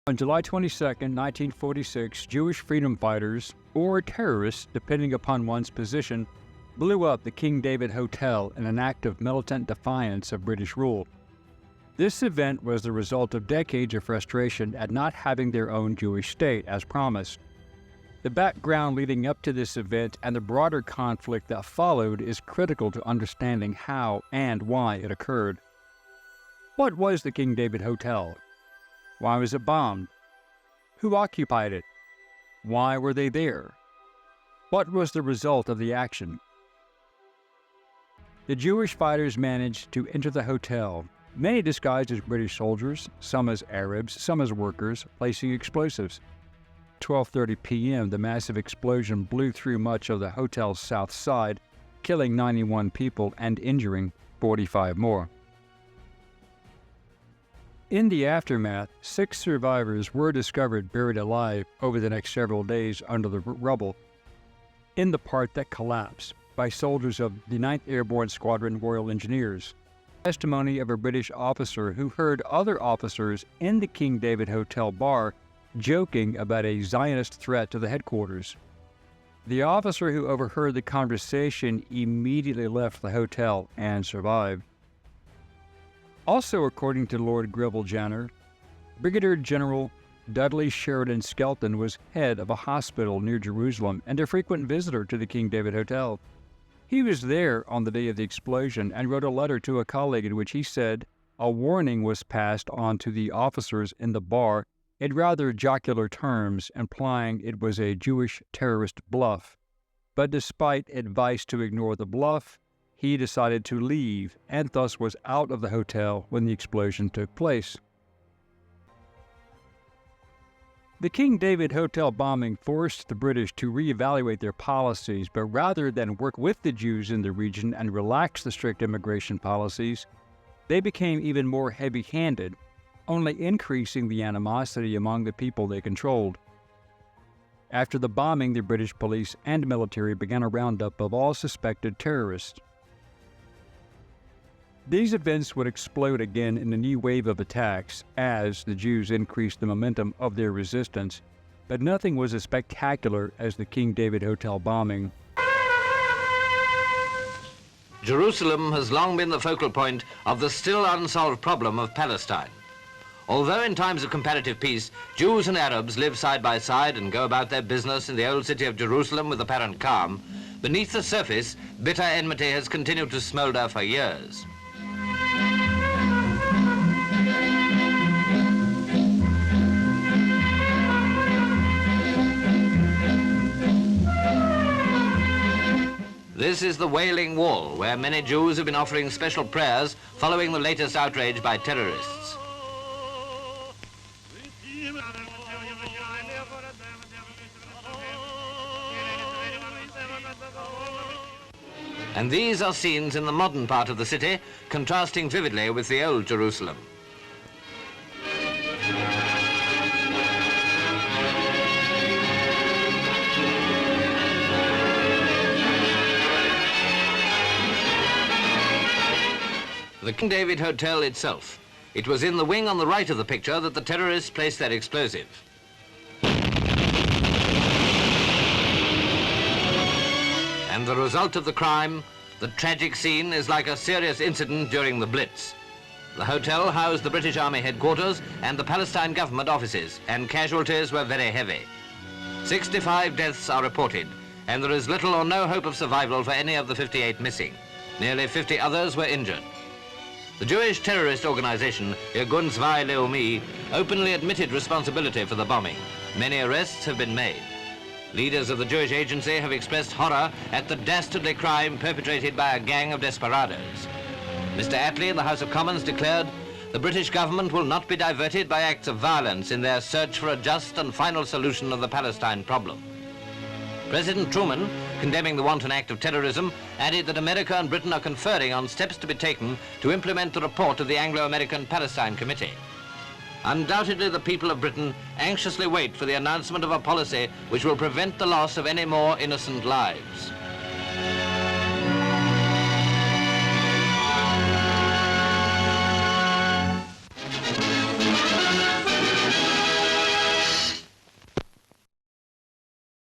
On July 22, 1946, Jewish freedom fighters, or terrorists, depending upon one's position, blew up the King David Hotel in an act of militant defiance of British rule. This event was the result of decades of frustration at not having their own Jewish state, as promised. The background leading up to this event and the broader conflict that followed is critical to understanding how and why it occurred. What was the King David Hotel? Why was it bombed? Who occupied it? Why were they there? What was the result of the action? The Jewish fighters managed to enter the hotel, many disguised as British soldiers, some as Arabs, some as workers, placing explosives. 12:30 p.m., the massive explosion blew through much of the hotel's south side, killing 91 people and injuring 45 more. In the aftermath, 6 survivors were discovered buried alive over the next several days under the rubble in the part that collapsed by soldiers of the 9th Airborne Squadron Royal Engineers. Testimony of a British officer who heard other officers in the King David Hotel bar joking about a Zionist threat to the headquarters. The officer who overheard the conversation immediately left the hotel and survived. Also, according to Lord Greville Jenner, Brigadier General Dudley Sheridan Skelton was head of a hospital near Jerusalem and a frequent visitor to the King David Hotel. He was there on the day of the explosion and wrote a letter to a colleague in which he said a warning was passed on to the officers in the bar in rather jocular terms, implying it was a Jewish terrorist bluff. But despite advice to ignore the bluff, he decided to leave and thus was out of the hotel when the explosion took place. The King David Hotel bombing forced the British to reevaluate their policies, but rather than work with the Jews in the region and relax the strict immigration policies, they became even more heavy-handed, only increasing the animosity among the people they controlled. After the bombing, the British police and military began a roundup of all suspected terrorists. These events would explode again in a new wave of attacks as the Jews increased the momentum of their resistance, but nothing was as spectacular as the King David Hotel bombing. Jerusalem has long been the focal point of the still unsolved problem of Palestine. Although in times of comparative peace, Jews and Arabs live side by side and go about their business in the old city of Jerusalem with apparent calm, beneath the surface, bitter enmity has continued to smolder for years. This is the Wailing Wall, where many Jews have been offering special prayers following the latest outrage by terrorists. And these are scenes in the modern part of the city, contrasting vividly with the old Jerusalem. The King David Hotel itself. It was in the wing on the right of the picture that the terrorists placed their explosive. And the result of the crime, the tragic scene, is like a serious incident during the Blitz. The hotel housed the British Army headquarters and the Palestine government offices, and casualties were very heavy. 65 deaths are reported, and there is little or no hope of survival for any of the 58 missing. Nearly 50 others were injured. The Jewish terrorist organization, Irgun Tzvai Leumi, openly admitted responsibility for the bombing. Many arrests have been made. Leaders of the Jewish agency have expressed horror at the dastardly crime perpetrated by a gang of desperados. Mr. Attlee in the House of Commons declared, the British government will not be diverted by acts of violence in their search for a just and final solution of the Palestine problem. President Truman, condemning the wanton act of terrorism, added that America and Britain are conferring on steps to be taken to implement the report of the Anglo-American Palestine Committee. Undoubtedly, the people of Britain anxiously wait for the announcement of a policy which will prevent the loss of any more innocent lives.